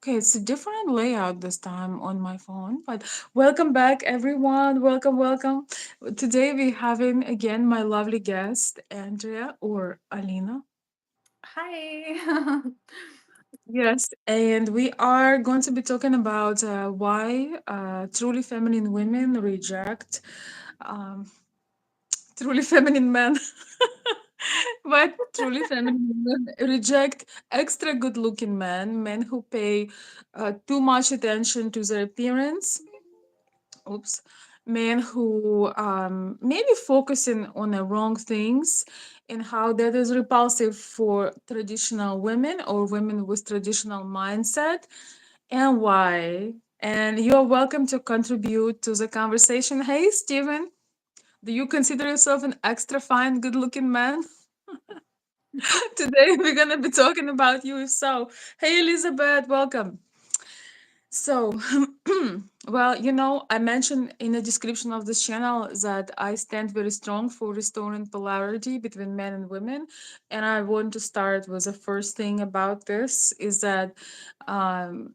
Okay, it's a different layout this time on my phone, but welcome back, everyone. Welcome, welcome. Today we're having again my lovely guest, Andrea or Alina. Hi. Yes, and we are going to be talking about why truly feminine women reject um, truly feminine men. But truly feminine women reject extra good looking men, men who pay too much attention to their appearance. Oops. Men who maybe focusing on the wrong things and how that is repulsive for traditional women or women with traditional mindset and why. And you're welcome to contribute to the conversation. Hey, Steven, do you consider yourself an extra fine, good looking man? Today we're going to be talking about you. If so, hey, Elizabeth, welcome. So, well, I mentioned in the description of this channel that I stand very strong for restoring polarity between men and women. And I want to start with the first thing about this is that um,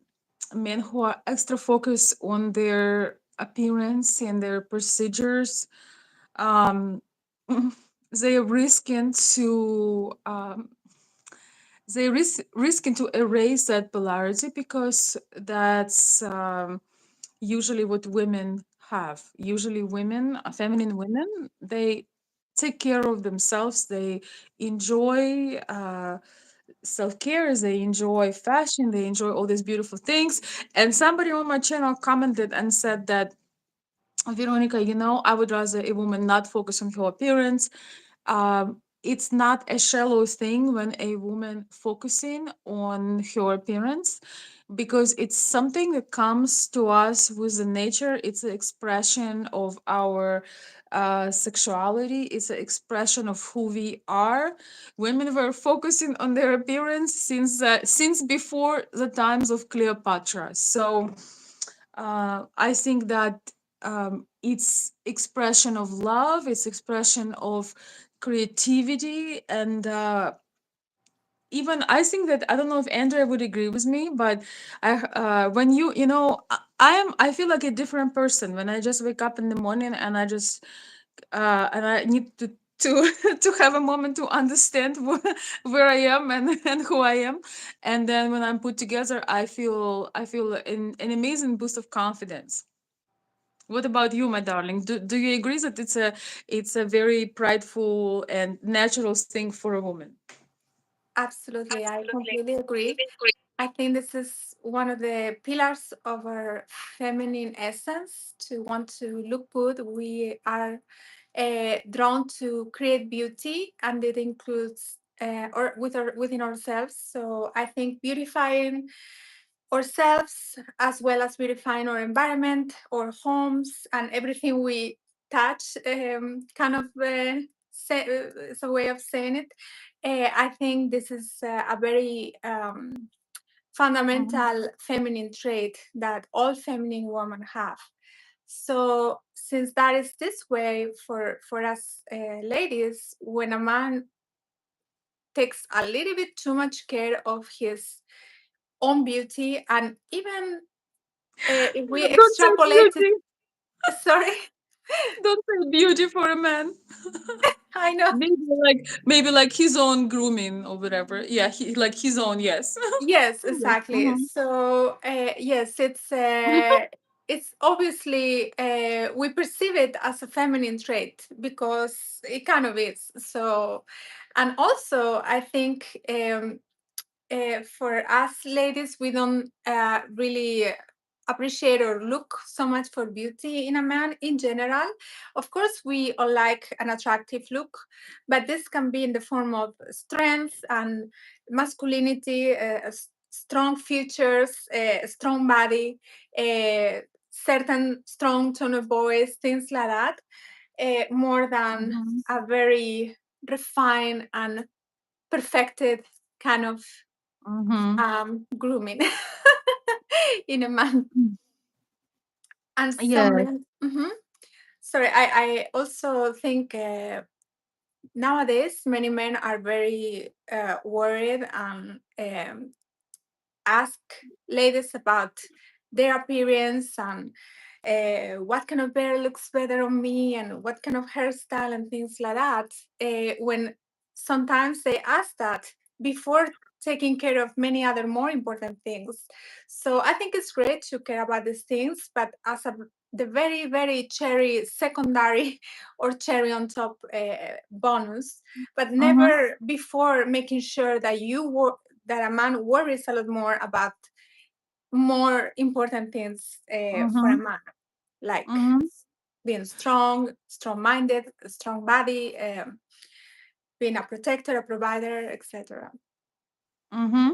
men who are extra focused on their appearance and their procedures, um, they are risking to risking to erase that polarity because that's usually what women have. Usually, women, feminine women, they take care of themselves. They enjoy self care. They enjoy fashion. They enjoy all these beautiful things. And somebody on my channel commented and said that, Veronica, I would rather a woman not focus on her appearance. It's not a shallow thing when a woman focusing on her appearance because it's something that comes to us with the nature. It's an expression of our sexuality. It's an expression of who we are. Women were focusing on their appearance since before the times of Cleopatra. So I think that it's expression of love, it's expression of creativity, and even I think that I don't know if Andrea would agree with me, but when I feel like a different person when I just wake up in the morning and I need to to have a moment to understand where I am and who I am, and then when I'm put together, I feel an amazing boost of confidence. What about you, my darling? Do you agree that it's a very prideful and natural thing for a woman? Absolutely. I completely agree. I think this is one of the pillars of our feminine essence to want to look good. We are drawn to create beauty, and it includes within ourselves. So I think beautifying ourselves as well as beautifying our environment, our homes, and everything we touch. Kind of it's a way of saying it. I think this is a very Mhm. fundamental feminine trait that all feminine women have. So since that is this way for us ladies, when a man takes a little bit too much care of his own beauty, and even if we Don't say extrapolate it, beauty. sorry, Don't say beauty for a man. I know. Maybe like his own grooming or whatever. Yeah, like his own. Yes. Yes, Yes. exactly. So yes, it's obviously we perceive it as a feminine trait because it kind of is. So, and also I think for us ladies, we don't really appreciate or look so much for beauty in a man in general. Of course, we all like an attractive look, but this can be in the form of strength and masculinity, strong features, strong body, certain strong tone of voice, things like that, more than Mhm. a very refined and perfected kind of Mhm. grooming in a man. And some Yes. men, sorry, I also think nowadays many men are very worried and ask ladies about their appearance and what kind of hair looks better on me and what kind of hairstyle and things like that, when sometimes they ask that before taking care of many other more important things. So I think it's great to care about these things, but as the very, very cherry secondary or cherry on top bonus, but Mm-hmm. never before making sure that that a man worries a lot more about more important things for a Mm-hmm. man, like Mm-hmm. being strong, strong-minded, strong body, being a protector, a provider, etc. Mm-hmm.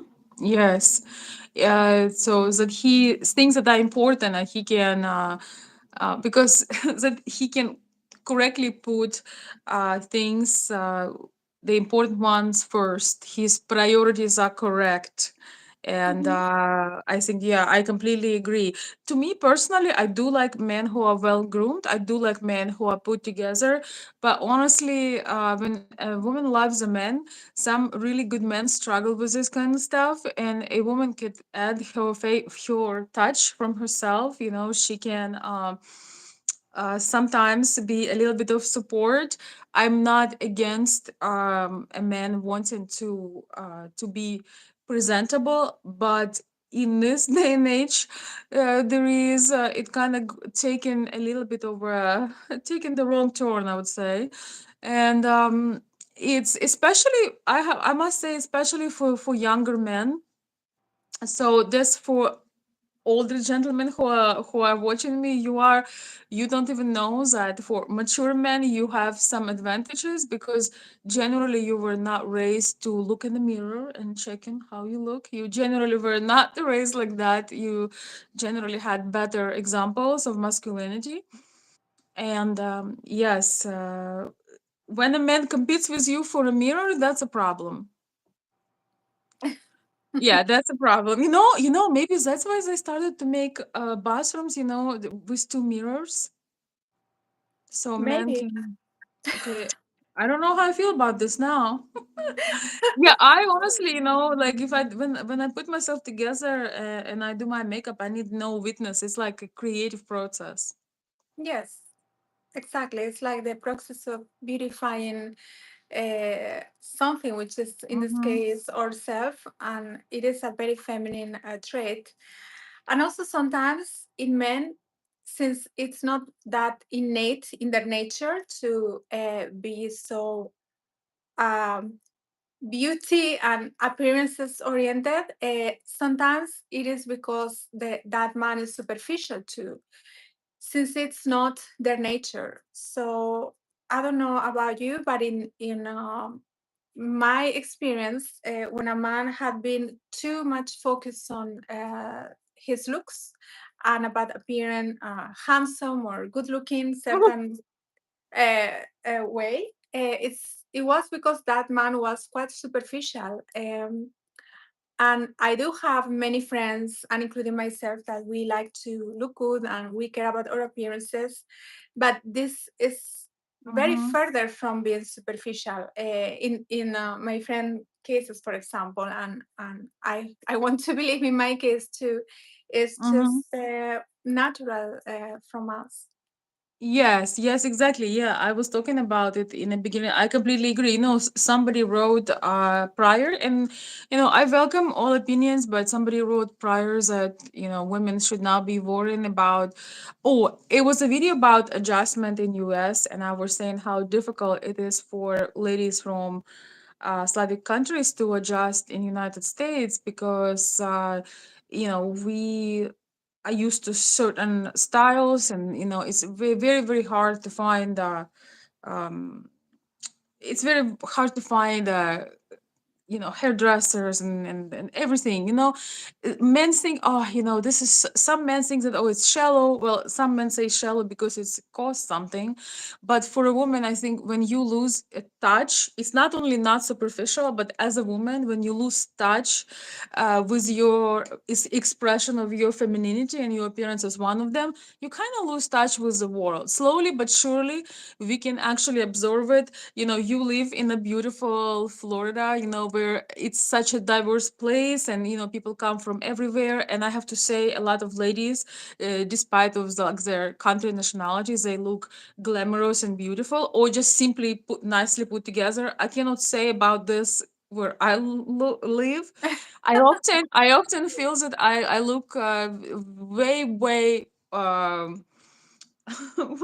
Yes. So that he things that are important and he can because that he can correctly put things the important ones first. His priorities are correct. And Mhm. I think, yeah, I completely agree. To me personally, I do like men who are well groomed. I do like men who are put together. But honestly, when a woman loves a man, some really good men struggle with this kind of stuff, and a woman could add her touch from herself. She can sometimes be a little bit of support. I'm not against a man wanting to be presentable, but in this day and age, there is it kind of taken a little bit over taken the wrong turn, I would say. And it's especially I must say, especially for younger men. So this for older gentlemen who are watching me, you don't even know that for mature men you have some advantages, because generally you were not raised to look in the mirror and checking how you look. You generally were not raised like that. You generally had better examples of masculinity. And yes, when a man competes with you for a mirror, that's a problem. Yeah, that's a problem. Maybe that's why they started to make bathrooms, with two mirrors, so men Maybe. can. Okay, I don't know how I feel about this now. Yeah, I honestly, like if I when I put myself together and I do my makeup, I need no witness. It's like a creative process. Yes, exactly. It's like the process of beautifying something, which is in this Mm-hmm. case ourself, and it is a very feminine trait. And also sometimes in men, since it's not that innate in their nature to be so um, beauty and appearances oriented, sometimes it is because that man is superficial too, since it's not their nature. So I don't know about you, but in my experience, when a man had been too much focused on his looks and about appearing handsome or good looking certain way, it was because that man was quite superficial. And I do have many friends, and including myself, that we like to look good and we care about our appearances. But this is very Mm-hmm. further from being superficial. In my friend cases, for example, and I want to believe in my case too, it's Mm-hmm. just natural from us. Yes, yes, exactly. Yeah, I was talking about it in the beginning. I completely agree. Somebody wrote prior, and I welcome all opinions, but somebody wrote prior that women should not be worrying about. Oh, it was a video about adjustment in US, and I was saying how difficult it is for ladies from Slavic countries to adjust in United States, because we are used to certain styles, and it's very, very, very hard to find um it's very hard to find hairdressers and everything. Men think, oh, this is, some men think that, oh, it's shallow. Well, some men say shallow because it's cost something, but for a woman, I think when you lose a touch, it's not only not superficial, but as a woman, when you lose touch with your expression of your femininity, and your appearance as one of them, you kind of lose touch with the world. Slowly but surely we can actually absorb it. You live in a beautiful Florida, where it's such a diverse place, and people come from everywhere. And I have to say, a lot of ladies, despite of like their country nationalities, they look glamorous and beautiful, or just simply nicely put together. I cannot say about this where I live. I often feel that I look way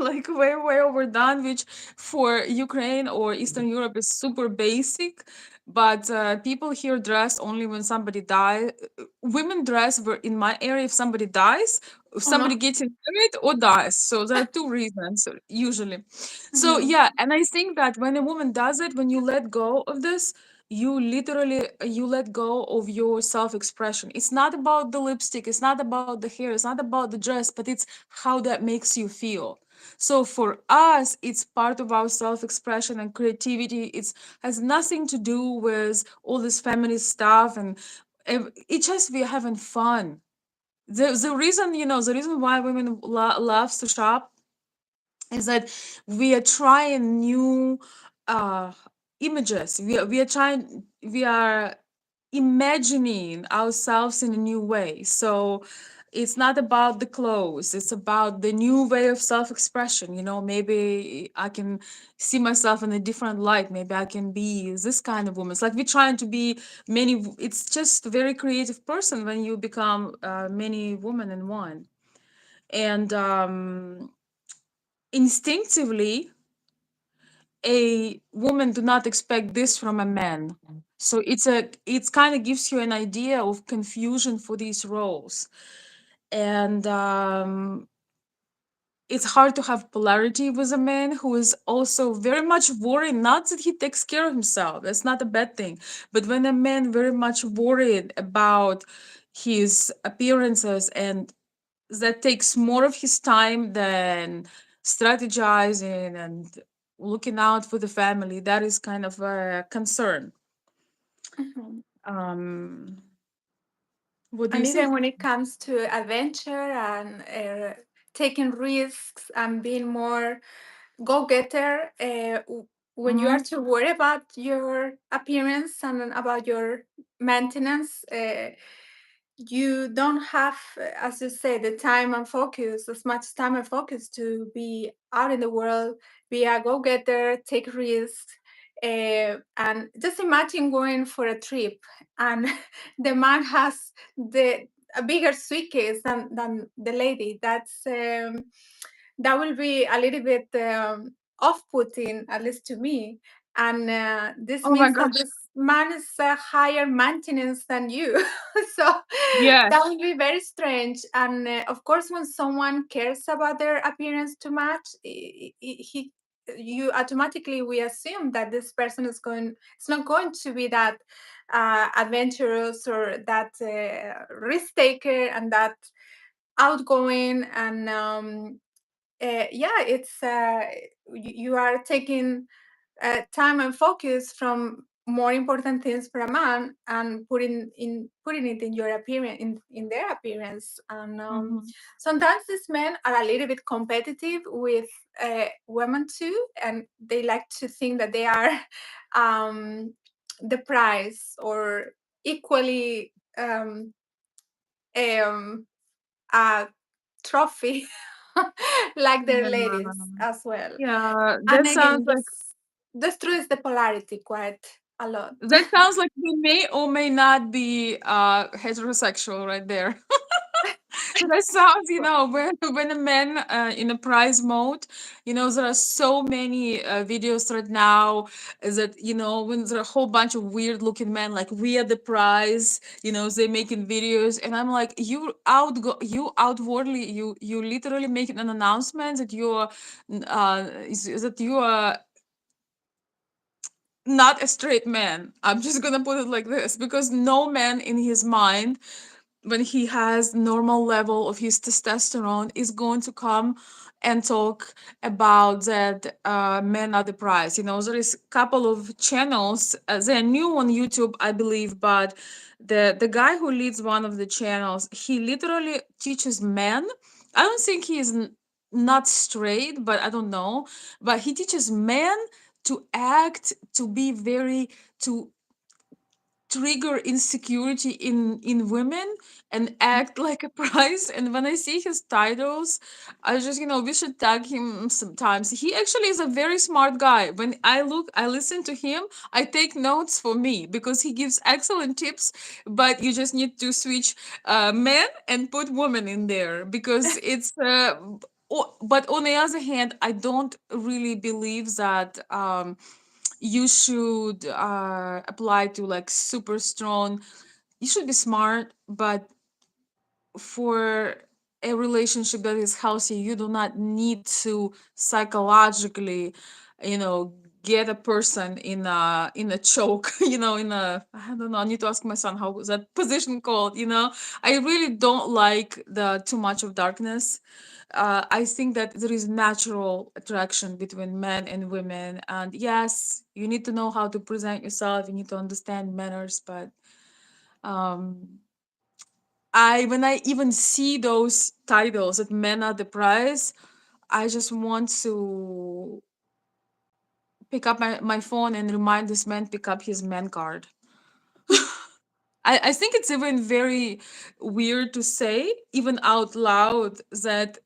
like way overdone, which for Ukraine or Eastern Europe is super basic. But people here dress only when somebody dies. Women dress in my area if somebody dies, if Oh no. somebody gets married or dies. So there are two reasons usually. So Mhm. yeah, and I think that when a woman does it, when you let go of this, you literally you let go of your self-expression. It's not about the lipstick, it's not about the hair, it's not about the dress, but it's how that makes you feel. So for us, it's part of our self-expression and creativity. It's has nothing to do with all this feminist stuff, and it's just we're having fun. The reason, the reason why women loves to shop is that we are trying new uh images. We are imagining ourselves in a new way. So it's not about the clothes, it's about the new way of self-expression. Maybe I can see myself in a different light. Maybe I can be this kind of woman. It's like we're trying to be it's just a very creative person when you become many women in one. And instinctively, a woman do not expect this from a man. So it's kind of gives you an idea of confusion for these roles. And it's hard to have polarity with a man who is also very much worried. Not that he takes care of himself, that's not a bad thing, but when a man very much worried about his appearances, and that takes more of his time than strategizing and looking out for the family. That is kind of a concern. Mhm. Um, what do you And think? even when it comes to adventure and taking risks and being more go getter, when you are Mm-hmm. too worried about your appearance and about your maintenance, you don't have, as you say, the time and focus, as much time and focus to be out in the world, be a go getter, take risks. And just imagine going for a trip and the man has a bigger suitcase than the lady. That will be a little bit off-putting, at least to me. And this Oh my means that gosh. this man is higher maintenance than you. So that Yes. would be very strange. And of course, when someone cares about their appearance too much, he you automatically we assume that this person is going it's not going to be that adventurous or that risk taker and that outgoing. And yeah, it's you are taking time and focus from more important things for a man and putting it in your appearance in their appearance. And Mm-hmm. sometimes these men are a little bit competitive with women too, and they like to think that they are um, the prize or equally um, a trophy like their ladies Yeah. as well. Yeah, And that sounds again, like this truth the polarity quite a lot. we may or may not be heterosexual right there. That sounds, when a man in a prize mode, there are so many videos right now that, when there are a whole bunch of weird looking men, like we are the prize, they making videos, and I'm like, you outwardly, you literally making an announcement that that you are not a straight man. I'm just gonna put it like this, because no man in his mind, when he has normal level of his testosterone, is going to come and talk about that men are the prize. There is a couple of channels, they're new on YouTube, I believe, but the guy who leads one of the channels, he literally teaches men. I don't think he is not straight, but I don't know, but he teaches men to act, to be very, to trigger insecurity in women and act like a prize. And when I see his titles, I just, we should tag him sometimes. He actually is a very smart guy. When I listen to him, I take notes for me because he gives excellent tips. But you just need to switch men and put women in there because it's but on the other hand, I don't really believe that you should apply to like super strong. You should be smart, but for a relationship that is healthy, you do not need to psychologically, you know, get a person in a choke, in a, I don't know. I need to ask my son how was that position called. I really don't like the too much of darkness. I think that there is natural attraction between men and women, and yes, you need to know how to present yourself. You need to understand manners, but um I when I even see those titles that men are the prize, I just want to pick up my phone and remind this man pick up his man card. I think it's even very weird to say, even out loud, that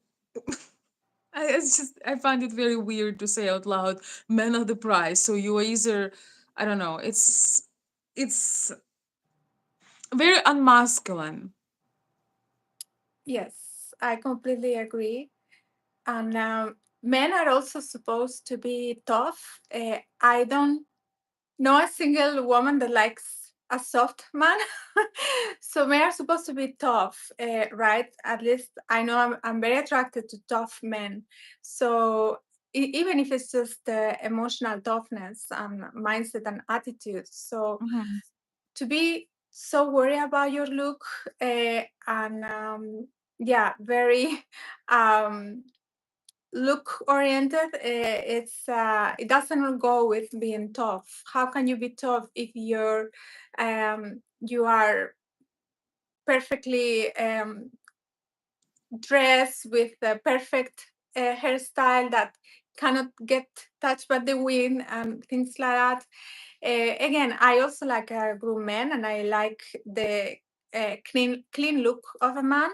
I find it very weird to say out loud, men are the prize. So you are either, I don't know, it's very unmasculine. Yes, I completely agree. And men are also supposed to be tough. I don't know a single woman that likes a soft man. So men are supposed to be tough, right? At least I know I'm very attracted to tough men. So even if it's just emotional toughness and mindset and attitude. So Mhm. to be so worried about your look and yeah, very um, look oriented, it doesn't go with being tough. How can you be tough if you are perfectly dressed with the perfect hairstyle that cannot get touched by the wind and things like that? Again, I also like a groom man, and I like the clean look of a man.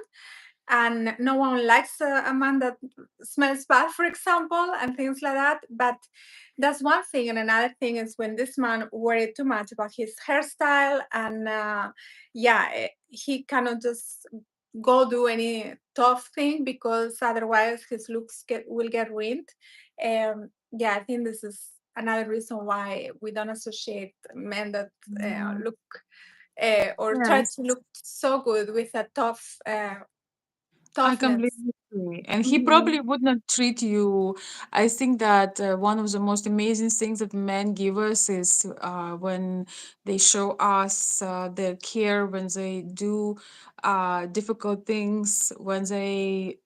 And no one likes a man that smells bad, for example, and things like that. But that's one thing. And another thing is when this man worried too much about his hairstyle, and yeah, he cannot just go do any tough thing because otherwise his looks will get ruined. Yeah, I think this is another reason why we don't associate men that Yeah. look or try Yes. to look so good with a I toughness. completely agree. And he Mhm. probably would not treat you. I think that one of the most amazing things that men give us is when they show us their care, when they do difficult things, when they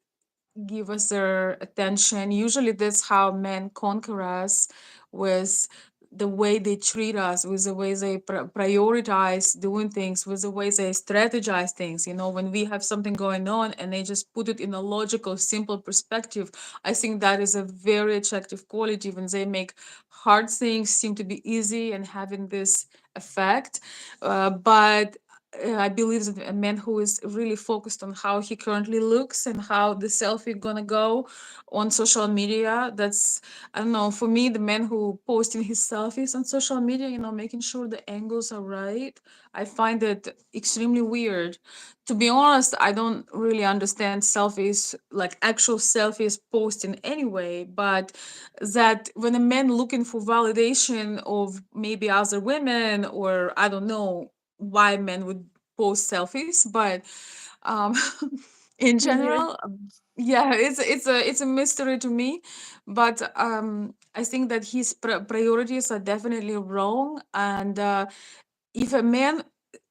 give us their attention. Usually, that's how men conquer us, with the way they treat us, with the way they prioritize doing things, with the way they strategize things. When we have something going on and they just put it in a logical, simple perspective, I think that is a very attractive quality when they make hard things seem to be easy and having this effect. But I believe that a man who is really focused on how he currently looks and how the selfie gonna go on social media. That's, I don't know. For me, the man who posting his selfies on social media, making sure the angles are right, I find it extremely weird. To be honest, I don't really understand selfies, like actual selfies posting anyway. But that when a man looking for validation of maybe other women, or I don't know why men would post selfies, but um in Yes. general, yeah, it's a mystery to me. But I think that his priorities are definitely wrong. And if a man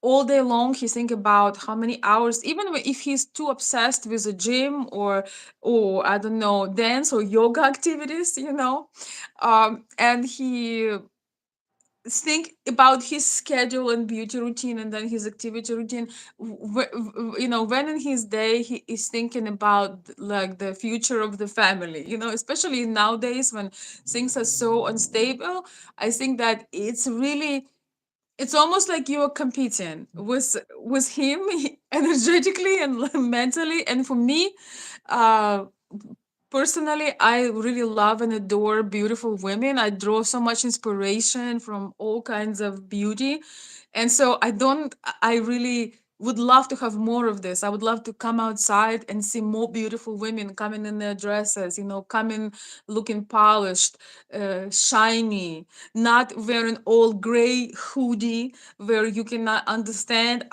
all day long he think about how many hours, even if he's too obsessed with the gym, or I don't know, dance or yoga activities, and he think about his schedule and beauty routine and then his activity routine, when in his day he is thinking about like the future of the family, especially nowadays when things are so unstable. I think that it's really it's almost like you're competing with him energetically and mentally. And for me, uh personally, I really love and adore beautiful women. I draw so much inspiration from all kinds of beauty. And so I really would love to have more of this. I would love to come outside and see more beautiful women coming in their dresses, coming looking polished, shiny, not wearing all gray hoodie where you cannot understand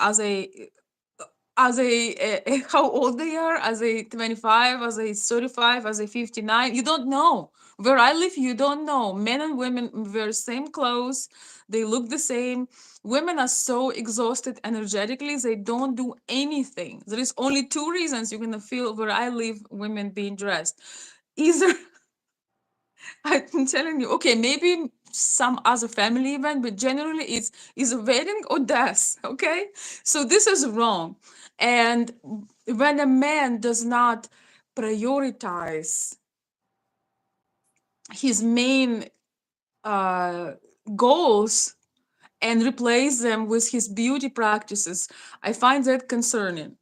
how old they are, as a 25, as a 35, as a 59. You don't know. Where I live, you don't know. Men and women wear same clothes, they look the same. Women are so exhausted energetically, they don't do anything. There is only two reasons you're gonna feel where I live women being dressed. Either I'm telling you, okay, maybe some other family event, but generally it's is a wedding or death. Okay, so this is wrong. And when a man does not prioritize his main uh, goals and replace them with his beauty practices, I find that concerning.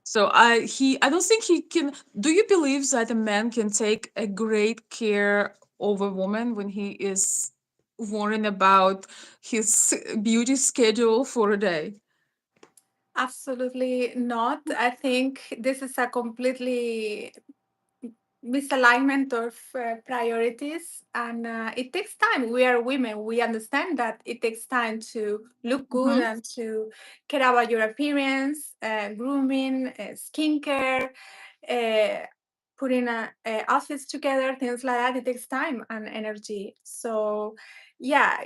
So I don't think he can. Do you believe that a man can take a great care of a woman when he is worrying about his beauty schedule for a day? Absolutely not. I think this is a completely misalignment of priorities, and it takes time. We are women, we understand that it takes time to look good Mm-hmm. and to care about your appearance, grooming, skincare, uh, putting outfits together, things like that. It takes time and energy. So yeah,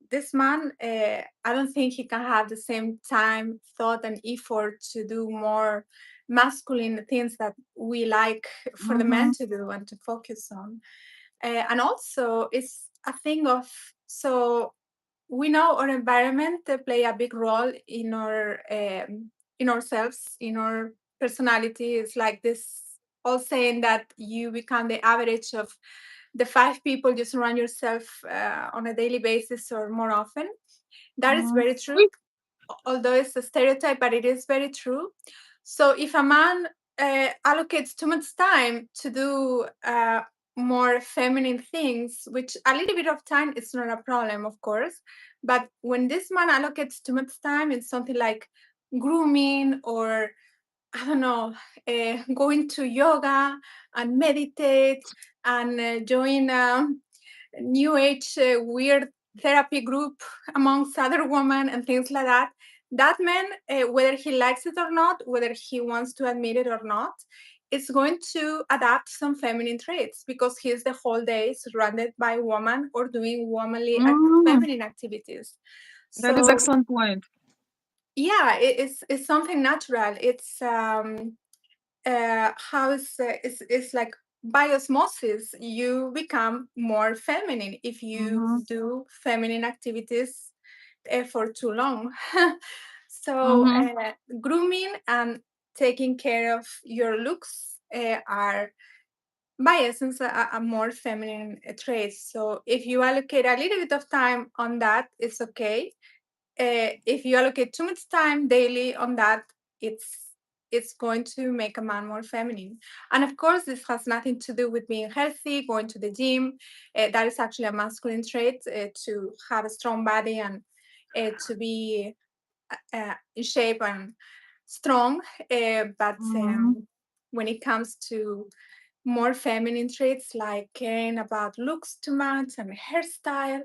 this man, I don't think he can have the same time, thought, and effort to do more masculine things that we like for the Mm-hmm. men to do and to focus on. And also, it's a thing of, so we know our environment play a big role in ourselves, in our personality. It's like this all saying that you become the average of the five people you surround yourself on a daily basis or more often. That is Mm-hmm. very true, although it's a stereotype, but it is very true. So if a man allocates too much time to do more feminine things, which a little bit of time is not a problem, of course, but when this man allocates too much time in something like grooming or I don't know, going to yoga and meditate and join new age weird therapy group amongst other women and things like that. That man, whether he likes it or not, whether he wants to admit it or not, is going to adapt some feminine traits because he's the whole day surrounded by women or doing womanly Mm-hmm. feminine activities. That is So excellent point. yeah, it's something natural. It's how it's like by osmosis you become more feminine if you Mm-hmm. do feminine activities for too long. So Mm-hmm. grooming and taking care of your looks are by essence a more feminine traits. So if you allocate a little bit of time on that, it's okay. If you allocate too much time daily on that, it's going to make a man more feminine. And of course, this has nothing to do with being healthy, going to the gym. That is actually a masculine trait to have a strong body and to be in shape and strong. But Mm-hmm. when it comes to more feminine traits like caring about looks too much and hairstyle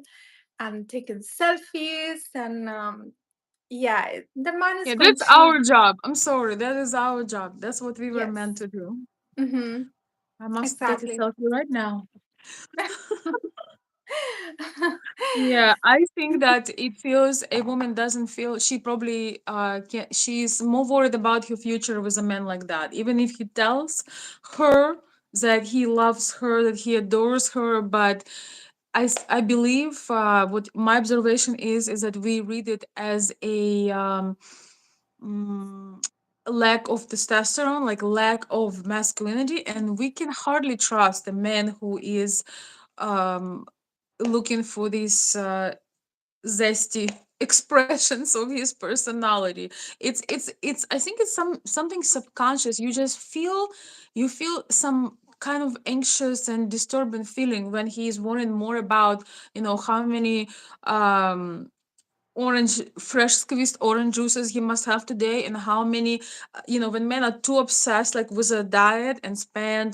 and taking selfies and yeah, the man is Yeah, going that's to. our job. I'm sorry, that is our job. That's what we were meant Yes. to do. Mm-hmm. I must take a Exactly. selfie right now. Yeah, I think that it feels a woman doesn't feel she probably can she's more worried about her future with a man like that. Even if he tells her that he loves her, that he adores her, but I believe what my observation is that we read it as a mm, lack of testosterone, like lack of masculinity, and we can hardly trust a man who is um looking for this zesty expressions of his personality. It's I think it's something subconscious. You just feel, you feel some kind of anxious and disturbing feeling when he's worrying more about, you know, how many orange, fresh squeezed orange juices he must have today, and how many, you know, when men are too obsessed like with a diet and spend,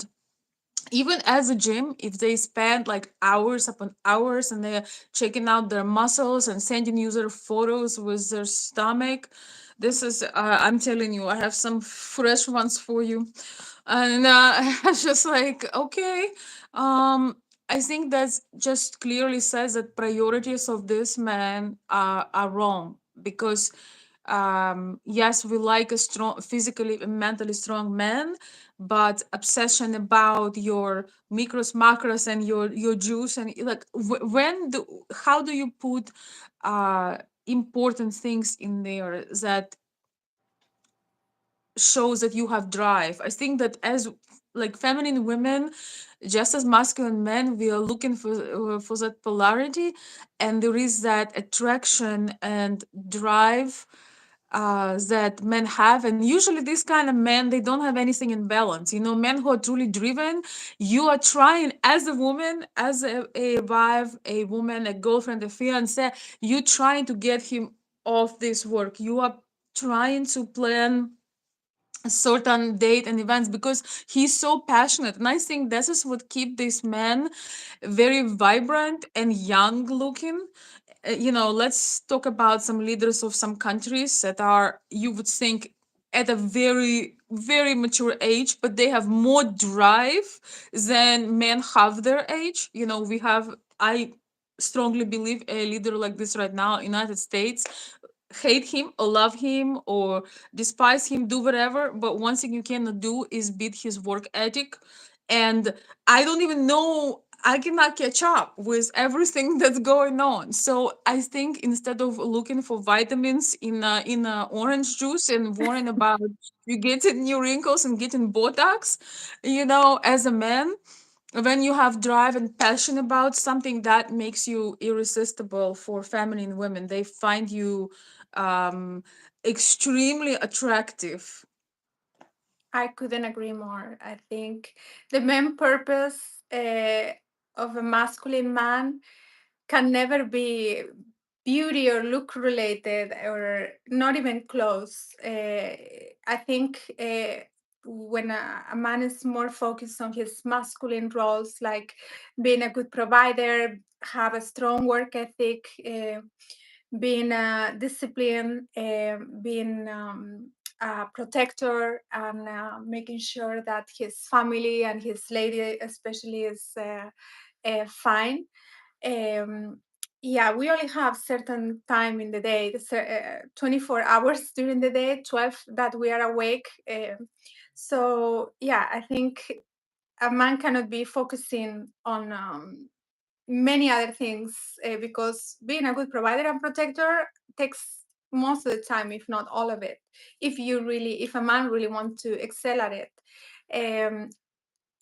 even as a gym, if they spend like hours upon hours and they're checking out their muscles and sending you their photos with their stomach, this is I'm telling you, I have some fresh ones for you. And I was just like, okay, I think that just clearly says that priorities of this man are wrong, because yes, we like a strong, physically and mentally strong man, but obsession about your micros, macros, and your juice, and like when do, how do you put important things in there that shows that you have drive? I think that as like feminine women, just as masculine men, we are looking for that polarity, and there is that attraction and drive that men have. And usually these kind of men, they don't have anything in balance. You know, men who are truly driven, you are trying as a woman, as a wife, a woman, a girlfriend, a fiance, you trying to get him off this work. You are trying to plan a certain date and events because he's so passionate. And I think this is what keep this man very vibrant and young looking. You know, let's talk about some leaders of some countries that are, you would think, at a very very mature age, but they have more drive than men have their age. You know, we have, I strongly believe, a leader like this right now, United States. Hate him or love him or despise him, do whatever, but one thing you cannot do is beat his work ethic. And I don't even know, I cannot catch up with everything that's going on. So I think instead of looking for vitamins in orange juice and worrying about you getting new wrinkles and getting Botox, you know, as a man, when you have drive and passion about something, that makes you irresistible for feminine women. They find you um extremely attractive. I couldn't agree more. I think the main purpose of a masculine man can never be beauty or look related, or not even close. I think when a man is more focused on his masculine roles, like being a good provider, have a strong work ethic, being disciplined, being a protector, and making sure that his family and his lady especially is fine. um, yeah, we only have certain time in the day, 24 hours during the day, 12 that we are awake. So yeah, I think a man cannot be focusing on many other things, because being a good provider and protector takes most of the time, if not all of it, if a man really wants to excel at it. um,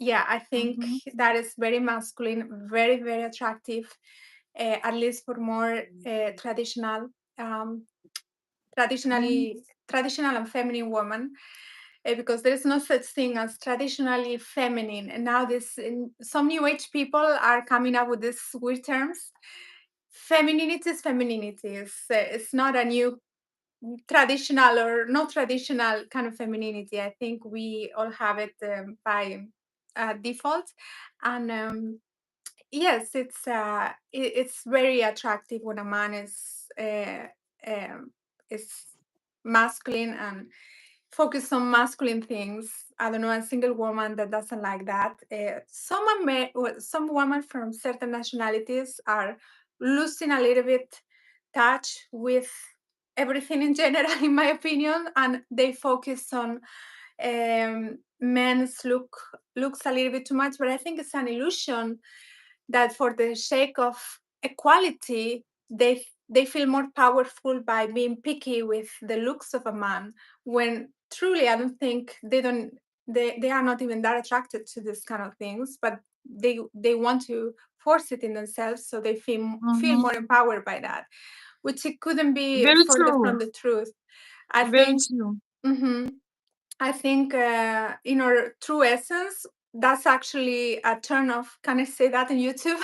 yeah, I think Mm-hmm. that is very masculine, very very attractive, at least for more um, traditional and feminine women, because there is no such thing as traditionally feminine. And now some new age people are coming up with these weird terms. Femininity is femininity. It's not a new traditional or no traditional kind of femininity. I think we all have it by default. And yes, it's very attractive when a man um, is masculine and focused on masculine things. I don't know a single woman that doesn't like that. Some women from certain nationalities are losing a little bit touch with everything in general, in my opinion, and they focus on men's looks a little bit too much. But I think it's an illusion that for the sake of equality, they feel more powerful by being picky with the looks of a man, when truly I don't think they are not even that attracted to this kind of things, but they want to force it in themselves, so they feel more Mm-hmm. empowered by that. which it couldn't be Very further true. from the truth. I Very think. true. Mhm. I think in our true essence, that's actually a turn off. Can I say that on YouTube?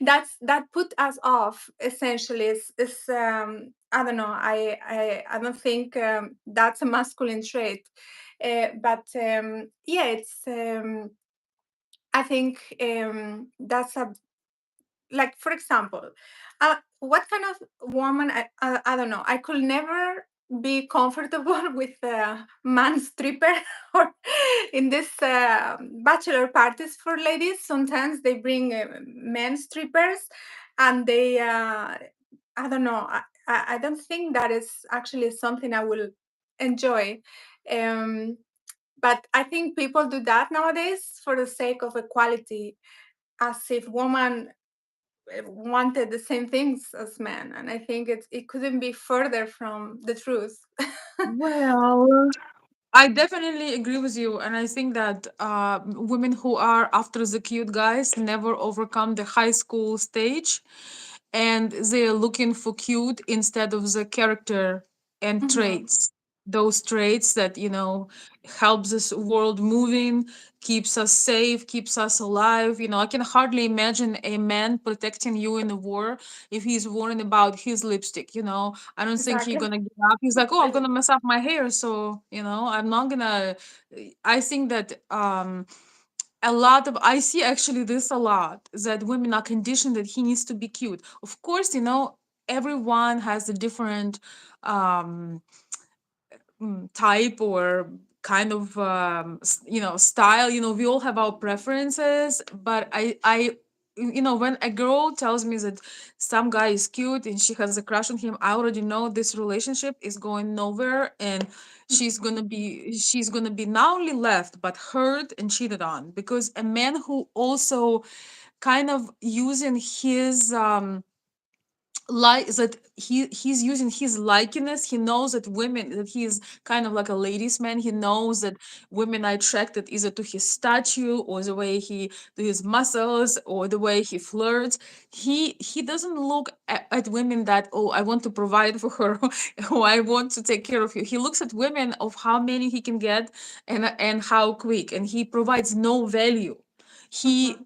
That put us off. Essentially, is I don't know. I don't think that's a masculine trait, but yeah, it's. I think that's a, like, for example, what kind of woman, I don't know, I could never be comfortable with a man stripper or in this bachelor parties for ladies. Sometimes they bring men strippers, and they I don't know, I don't think that is actually something I will enjoy. um, but I think people do that nowadays for the sake of equality, as if women wanted the same things as men, and I think it couldn't be further from the truth. Well, I definitely agree with you, and I think that women who are after the cute guys never overcome the high school stage, and they're looking for cute instead of the character and Mhm. traits. Those traits that helps this world moving, keeps us safe, keeps us alive. I can hardly imagine a man protecting you in a war if he's worrying about his lipstick. I don't think he's Exactly. gonna get up. He's like, oh, I'm gonna mess up my hair, so I'm not gonna. I think that a lot of I see actually this a lot, that women are conditioned that he needs to be cute. Of course, everyone has a different um type or kind of style. We all have our preferences, but I when a girl tells me that some guy is cute and she has a crush on him, I already know this relationship is going nowhere, and she's gonna be not only left but hurt and cheated on, because a man who also kind of using his like that he's using his likeness. He knows that women, that he's kind of like a ladies man. He knows that women are attracted either to his statue or the way he to his muscles or the way he flirts. He doesn't look at women that, oh, I want to provide for her or I want to take care of you. He looks at women of how many he can get, and how quick, and he provides no value. he Mhm.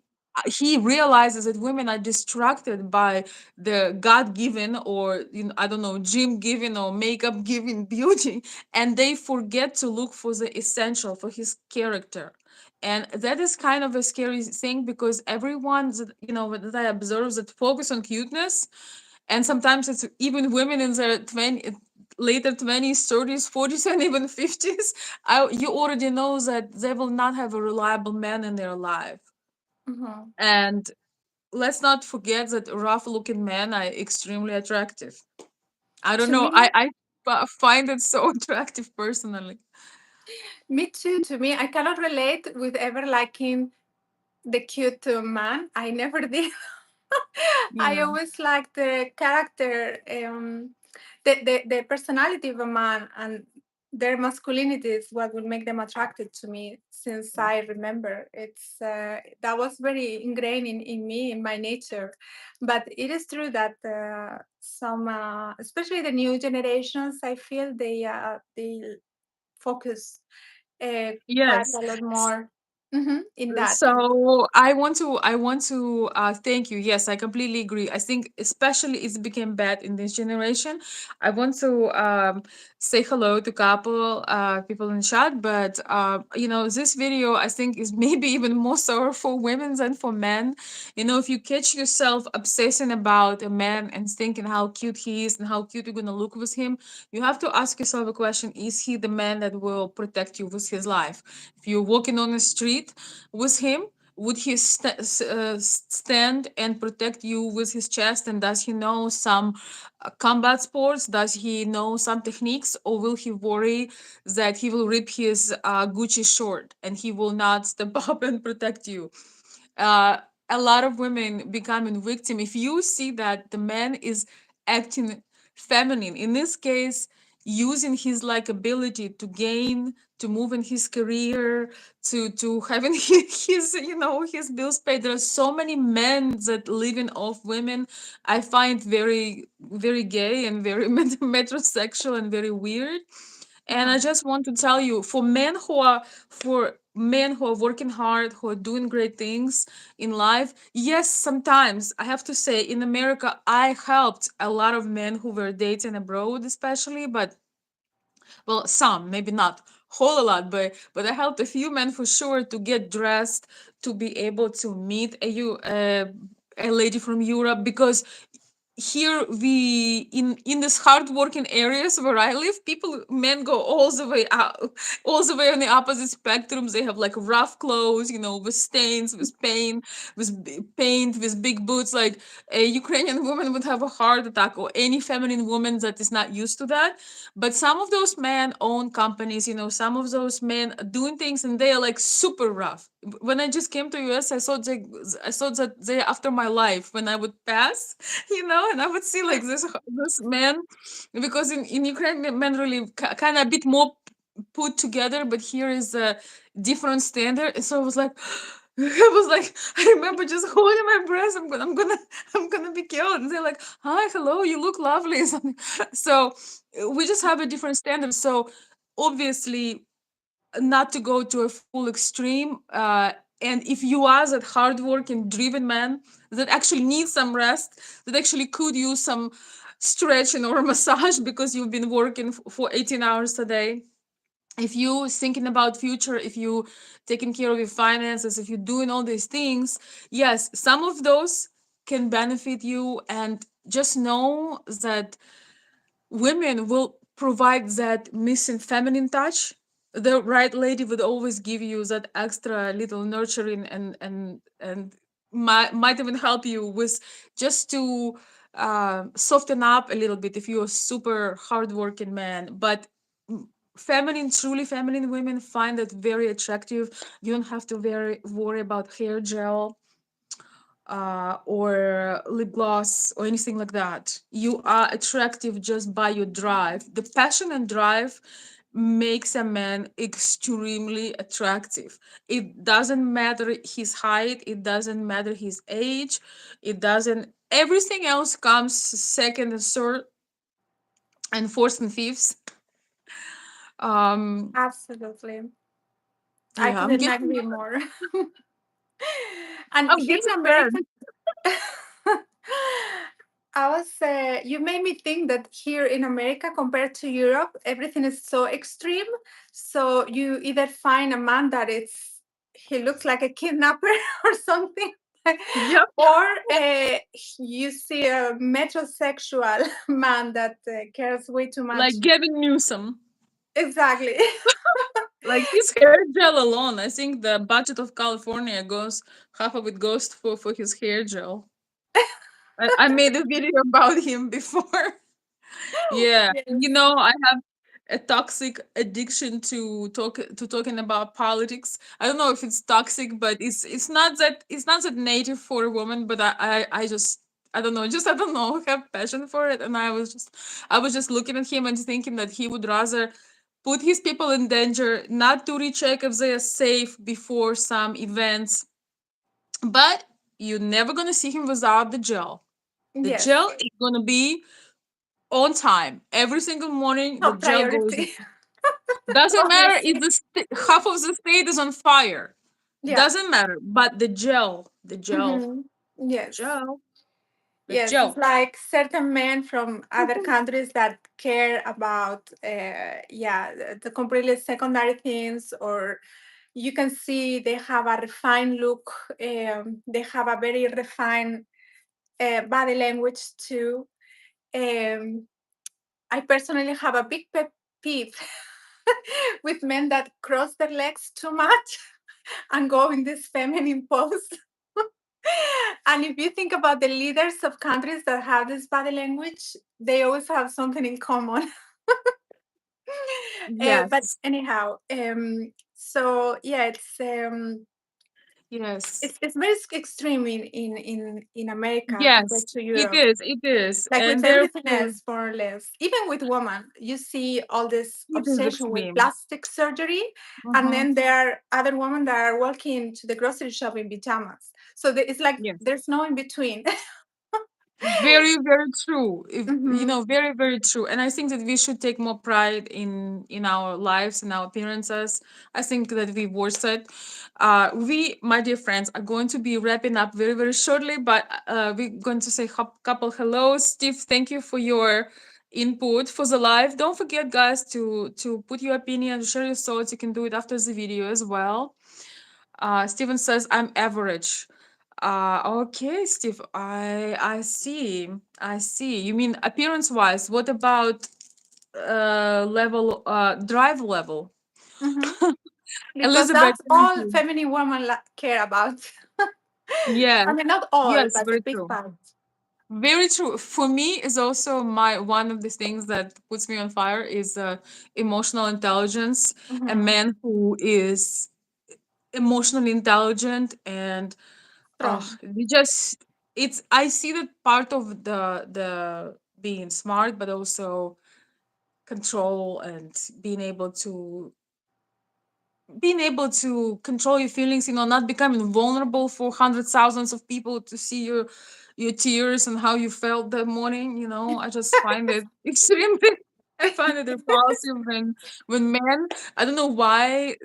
he realizes that women are distracted by the God-given, or I don't know, gym-given or makeup-given beauty, and they forget to look for the essential, for his character. And that is kind of a scary thing, because everyone that that I observe that focus on cuteness, and sometimes it's even women in their later 20s, 30s, 40s, and even 50s. You already know that they will not have a reliable man in their life. Mhm. And let's not forget that rough looking men are extremely attractive. I don't To know. me, Find it so attractive personally. me too. To me, I cannot relate with ever liking the cute man. I never did. I Yeah. always like the character, the personality of a man, and their masculinity is what would make them attracted to me. Since I remember, it's that was very ingrained in me, in my nature. But it is true that some, especially the new generations, I feel they focus quite Yes. a lot more in that. So I want to thank you. Yes, I completely agree. I think especially it's became bad in this generation. I want to say hello to couple people in chat, but this video I think is maybe even more so for women than for men. If you catch yourself obsessing about a man and thinking how cute he is and how cute you're gonna look with him, you have to ask yourself a question: is he the man that will protect you with his life? If you're walking on the street with him, would he stand and protect you with his chest? And does he know some combat sports? Does he know some techniques? Or will he worry that he will rip his Gucci short and he will not step up and protect you? uh, a lot of women becoming victim if you see that the man is acting feminine, in this case using his like ability to gain to move in his career, to having his, his bills paid. There are so many men that living off women. I find very, very gay and very metrosexual and very weird. And I Yeah. just want to tell you, for men who are working hard, who are doing great things in life, yes, sometimes I have to say, in America, I helped a lot of men who were dating abroad, especially, but well, some, maybe not whole a lot, but I helped a few men for sure to get dressed, to be able to meet a lady from Europe, because here we in these hardworking areas where I live, people men go all the way out, all the way on the opposite spectrums. They have like rough clothes, with stains, with pain, paint, with big boots. Like a Ukrainian woman would have a heart attack, or any feminine woman that is not used to that. But some of those men own companies, some of those men are doing things, and they are like super rough. When I just came to US, I thought that they after my life when I would pass, and I would see like this man, because in Ukraine men really kind of a bit more put together, but here is a different standard. And so I was like, I was like, I remember just holding my breath. I'm gonna be killed. And they're like, hi, hello, you look lovely. Something. So we just have a different standard. So obviously, not to go to a full extreme. And if you are that hardworking, driven man that actually needs some rest, that actually could use some stretching or massage because you've been working for 18 hours a day, if you thinking about future, if you taking care of your finances, if you're doing all these things, yes, some of those can benefit you. And just know that women will provide that missing feminine touch. The right lady would always give you that extra little nurturing, and might even help you with just to soften up a little bit if you're a super hardworking man. But feminine, truly feminine women find that very attractive. You don't have to very worry about hair gel or lip gloss or anything like that. You are attractive just by your drive. The passion and drive makes a man extremely attractive. It doesn't matter his height, it doesn't matter his age, it doesn't, everything else comes second and third and fourth and fifth. Um Absolutely. I yeah, I'm couldn't getting agree more. And I'm here getting in mad. America, you made me think that here in America compared to Europe, everything is so extreme. So you either find a man that he looks like a kidnapper or something, Yep. or you see a metrosexual man that cares way too much. Like Gavin Newsom. Exactly. Like his hair gel alone, I think the budget of California goes, half of it goes for his hair gel. I made a video about him before. Yeah, Yes. I have a toxic addiction to talking about politics. I don't know if it's toxic, but it's not that native for a woman. But I just I don't know, just I don't know, have passion for it. And I was just looking at him and thinking that he would rather put his people in danger, not to recheck if they are safe before some events. But you're never gonna see him without the gel. The gel Yes. is gonna be on time. Every single morning, the Top gel goes. priority. Doesn't matter if Obviously. half of the state is on fire. Yeah. Doesn't matter. But the gel, Hmm. Yes. gel, the Yes, it's gel. like certain men from other countries that care about, yeah, the completely secondary things, or you can see they have a refined look. They have a very refined body language too. Um, I personally have a big pet peeve with men that cross their legs too much and go in this feminine pose. And if you think about the leaders of countries that have this body language, they always have something in common. But Yes. anyhow, so yeah, it's Yes. It's very extreme in America Yes, compared to it Europe. is. It is. Like with And everything therefore, else, more or less. Even with women, you see all this it is obsession with extreme. plastic surgery, and Mm-hmm. then there are other women that are walking to the grocery shop in pajamas. So it's like Yes. there's no in between. Very, very true. If, Hmm. very, very true. And I think that we should take more pride in our lives and our appearances. I think that we worth it. We, my dear friends, are going to be wrapping up very, very shortly, but we're going to say couple hellos. Steve, thank you for your input for the live. Don't forget, guys, to put your opinion, share your thoughts. You can do it after the video as well. Steven says, I'm average. Okay, Steve, I see. I see. You mean appearance wise? What about level drive level? Hmm. Because Elizabeth, that's thank all you. feminine women care about. Yes, I mean, not all, yes, but a very big true. part. Very true. For me, is also my one of the things that puts me on fire is emotional intelligence. A Hmm. man who is emotionally intelligent and Strong. we just it's I see that part of the being smart, but also control and being able to control your feelings, not becoming vulnerable for hundreds thousands of people to see your tears and how you felt that morning. I just find it extremely I find it repulsive when men, I don't know why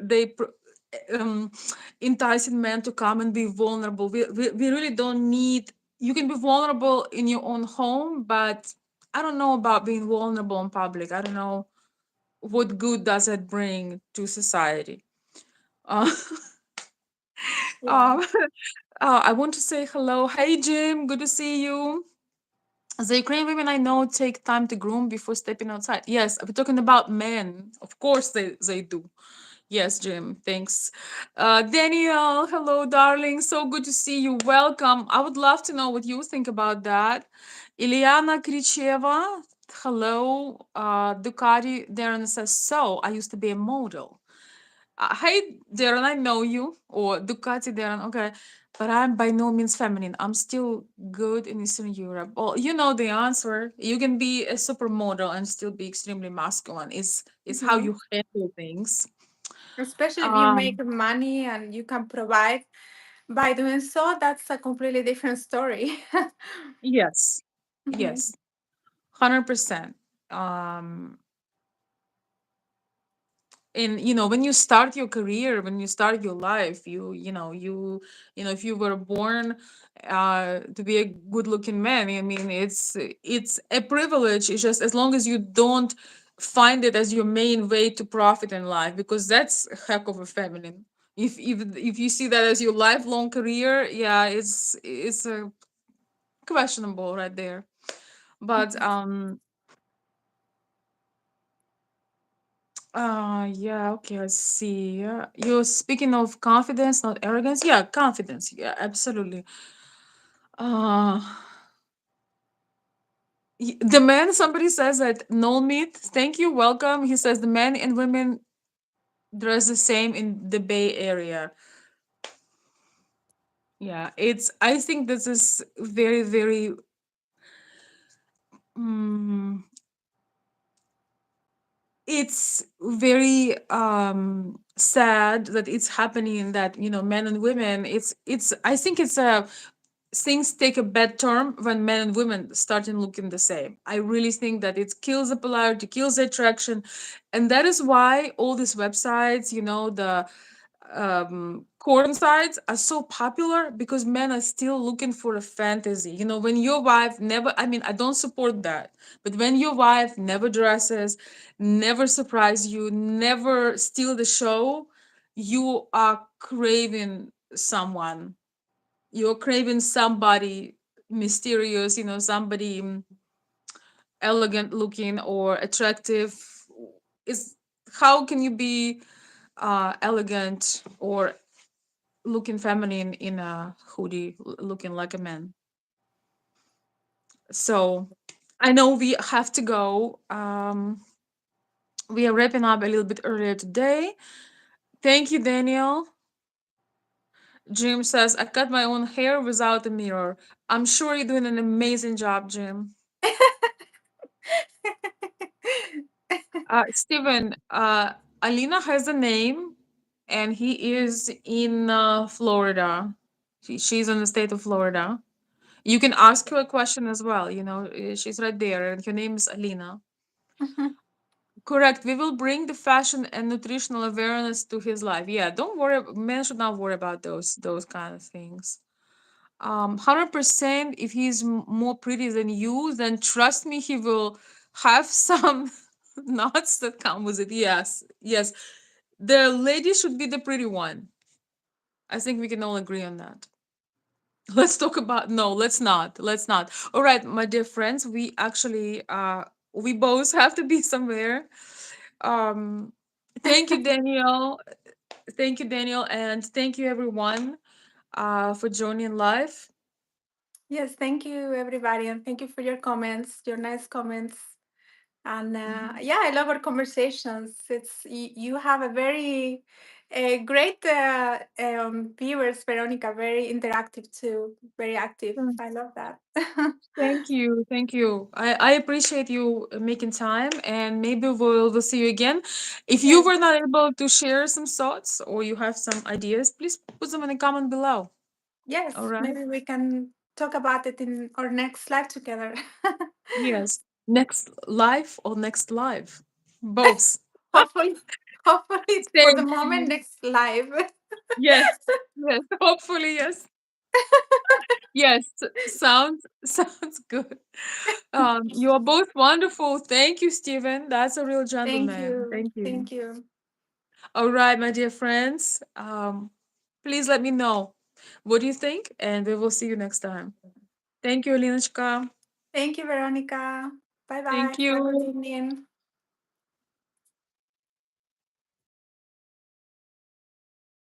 um enticing men to come and be vulnerable. We really don't need. You can be vulnerable in your own home, but I don't know about being vulnerable in public. I don't know what good does it bring to society. uh, Yeah. uh, I want to say hello. Hey, Jim. Good to see you. The Ukrainian women I know take time to groom before stepping outside. Yes, we're talking about men. Of course, they do. Yes, Jim. Thanks. Daniel, hello, darling. So good to see you. Welcome. I would love to know what you think about that. Iliana Kricheva, hello. Ducati Darren says, so I used to be a model. Hi, Darren, I know you. Or Ducati, Darren, okay. But I'm by no means feminine. I'm still good in Eastern Europe. Well, you know the answer. You can be a supermodel and still be extremely masculine. It's how Hmm. you handle things. Especially if you make Um, money and you can provide by doing so, that's a completely different story. yes, Hmm. yes, 100%. Um, and when you start your career, when you start your life, if you were born to be a good looking man, I mean, it's a privilege. It's just as long as you don't find it as your main way to profit in life, because that's a heck of a feminine. If you see that as your lifelong career, yeah, it's a questionable right there. But yeah, okay, I see. Yeah. You're speaking of confidence, not arrogance. Yeah, confidence. Yeah, absolutely. Uh, the man, somebody says that no meat. Thank you, welcome. He says the men and women dress the same in the Bay Area. Yeah, I think this is very, very, mm, it's very sad that it's happening that, men and women, I think it's a things take a bad turn when men and women starting looking the same. I really think that it kills the polarity, kills the attraction, and that is why all these websites, the corn sites are so popular, because men are still looking for a fantasy. When your wife never, I mean, I don't support that, but when your wife never dresses, never surprise you, never steal the show, you are craving someone. You're craving somebody mysterious, somebody elegant looking or attractive. Is How can you be elegant or looking feminine in a hoodie, looking like a man? So I know we have to go. We are wrapping up a little bit earlier today. Thank you, Daniel. Jim says, I cut my own hair without a mirror. I'm sure you're doing an amazing job, Jim. Steven, Alina has a name, and he is in Florida. She's in the state of Florida. You can ask her a question as well. She's right there, and her name is Alina. Correct. We will bring the fashion and nutritional awareness to his life. Yeah, don't worry. Men should not worry about those kind of things. 100%. If he's more pretty than you, then trust me, he will have some knots that come with it. Yes, yes. The lady should be the pretty one. I think we can all agree on that. Let's talk about no, let's not. Let's not. All right, my dear friends, we both have to be somewhere. Um thank you, Daniel. Thank you, Daniel, and thank you everyone for joining live. Yes, thank you, everybody, and thank you for your comments, your nice comments. And Mhm. yeah, I love our conversations. You have a very great viewers, Veronica. Very interactive too. Very active. Mm. I love that. Thank you. Thank you. I appreciate you making time, and maybe we'll see you again. If you Yes, were not able to share some thoughts or you have some ideas, please put them in the comment below. All yes. right? Maybe we can talk about it in our next live together. Yes. Next live or next live? Both. hopefully, hopefully for the Same. moment, next live. Yes. Yes. Hopefully, yes. Yes. Sounds good. You are both wonderful. Thank you, Stephen. That's a real Thank gentleman. you. Thank you. Thank you. All right, my dear friends. Please let me know what do you think, and we will see you next time. Thank you, Alinочка. Thank you, Veronica. Bye bye. Thank Have a good you. evening.